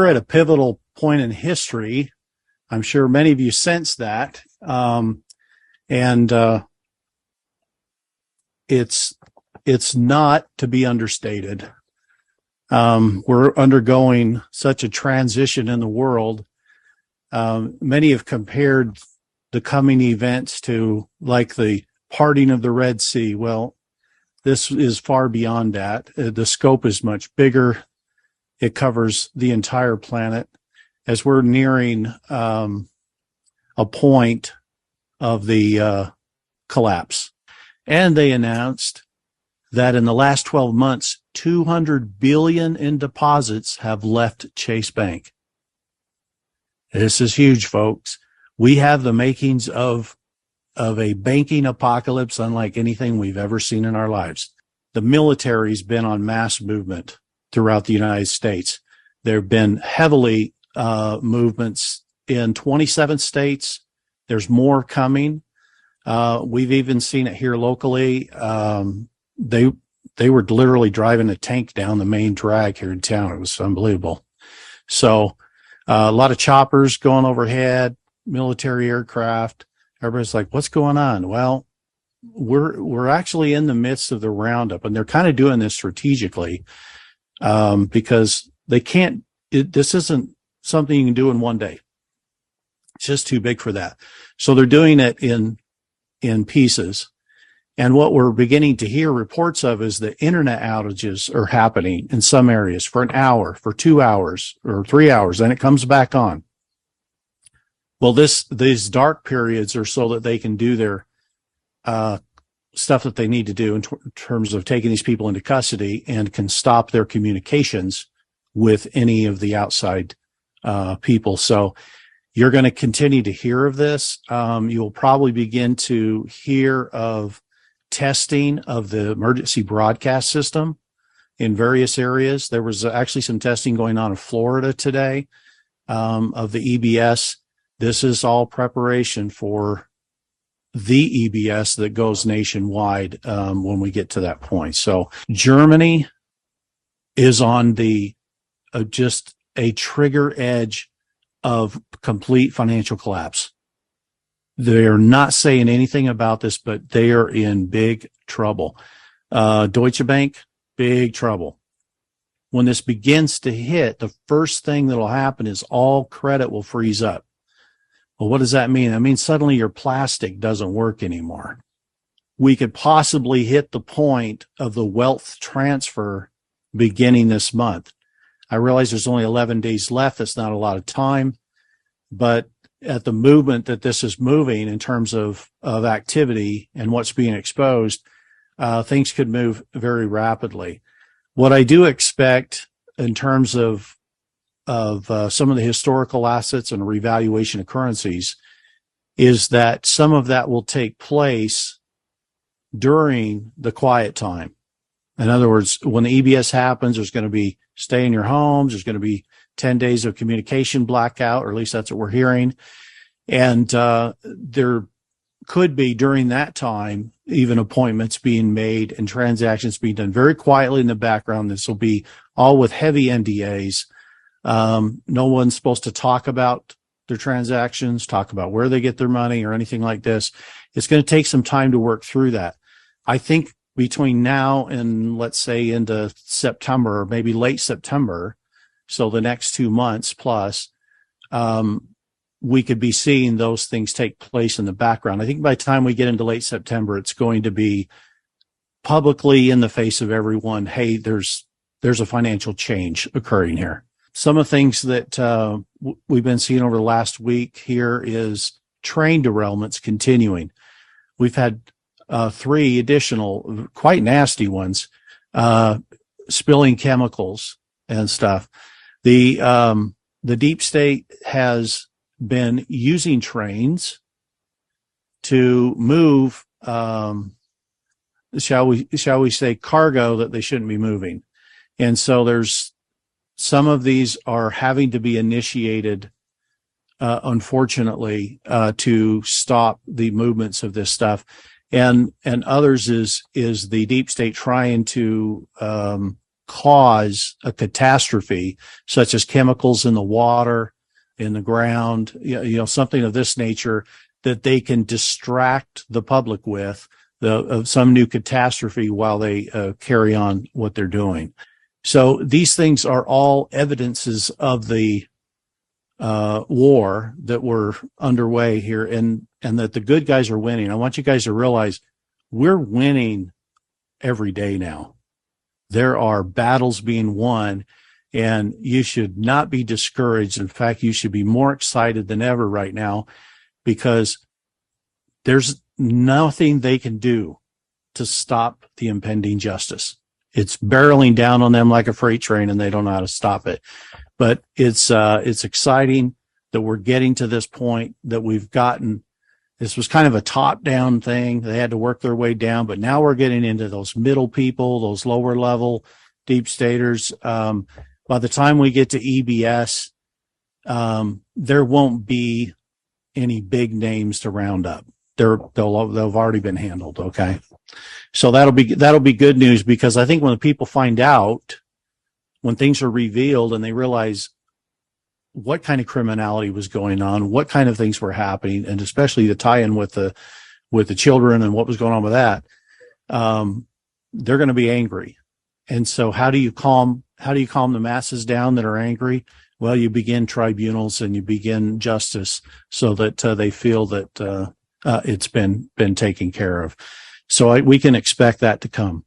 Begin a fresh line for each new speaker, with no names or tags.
We're at a pivotal point in history. I'm sure many of you sense that. It's not to be understated. We're undergoing such a transition in the world. Many have compared the coming events to like the parting of the Red Sea. Well, this is far beyond that. The scope is much bigger. It covers the entire planet as we're nearing a point of the collapse. And they announced that in the last 12 months, $200 billion in deposits have left Chase Bank. This is huge, folks. We have the makings of a banking apocalypse unlike anything we've ever seen in our lives. The military's been on mass movement throughout the United States. There have been heavily movements in 27 states. There's more coming. We've even seen it here locally. They were literally driving a tank down the main drag here in town. It was unbelievable. So a lot of choppers going overhead, military aircraft. Everybody's like, what's going on? Well, we're actually in the midst of the roundup, and they're kind of doing this strategically because they can't. This isn't something you can do in one day. It's just too big for that. So they're doing it in pieces. And what we're beginning to hear reports of is that internet outages are happening in some areas for an hour, for 2 hours, or 3 hours, then it comes back on. Well, these dark periods are so that they can do their stuff that they need to do in terms of taking these people into custody and can stop their communications with any of the outside people. So you're going to continue to hear of this. You'll probably begin to hear of testing of the emergency broadcast system in various areas. There was actually some testing going on in Florida today of the EBS. This is all preparation for the EBS that goes nationwide when we get to that point. So Germany is on the just a trigger edge of complete financial collapse. They're not saying anything about this, but they are in big trouble. Deutsche Bank, big trouble. When this begins to hit, the first thing that'll happen is all credit will freeze up. Well, what does that mean? That means suddenly your plastic doesn't work anymore. We could possibly hit the point of the wealth transfer beginning this month. I realize there's only 11 days left. That's not a lot of time, but at the movement that this is moving in terms of activity and what's being exposed, things could move very rapidly. What I do expect in terms of some of the historical assets and revaluation of currencies is that some of that will take place during the quiet time. In other words, when the EBS happens, there's going to be stay in your homes. There's going to be 10 days of communication blackout, or at least that's what we're hearing. And there could be during that time even appointments being made and transactions being done very quietly in the background. This will be all with heavy NDAs. No one's supposed to talk about their transactions, talk about where they get their money or anything like this. It's going to take some time to work through that. I think between now and let's say into September, or maybe late September, so the next 2 months plus, we could be seeing those things take place in the background. I think by the time we get into late September, it's going to be publicly in the face of everyone. Hey, there's a financial change occurring here. Some of the things that we've been seeing over the last week here is train derailments continuing. We've had 3 additional quite nasty ones, spilling chemicals and stuff. The deep state has been using trains to move, shall we say, cargo that they shouldn't be moving. And so there's some of these are having to be initiated, unfortunately, to stop the movements of this stuff. And others is the deep state trying to cause a catastrophe, such as chemicals in the water, in the ground, something of this nature that they can distract the public with of some new catastrophe while they carry on what they're doing. So these things are all evidences of the war that we're underway here, and that the good guys are winning. I want you guys to realize we're winning every day now. There are battles being won, and you should not be discouraged. In fact, you should be more excited than ever right now, because there's nothing they can do to stop the impending justice. It's barreling down on them like a freight train, and they don't know how to stop it. But it's exciting that we're getting to this point, that we've gotten. This was kind of a top-down thing. They had to work their way down, but now we're getting into those middle people, those lower-level deep staters. By the time we get to EBS, there won't be any big names to round up. They've already been handled. Okay, so that'll be good news, because I think when the people find out, when things are revealed and they realize what kind of criminality was going on, what kind of things were happening, and especially the tie-in with the children and what was going on with that, they're going to be angry. And so how do you calm the masses down that are angry? Well, you begin tribunals and you begin justice so that they feel that it's been taken care of. So we can expect that to come.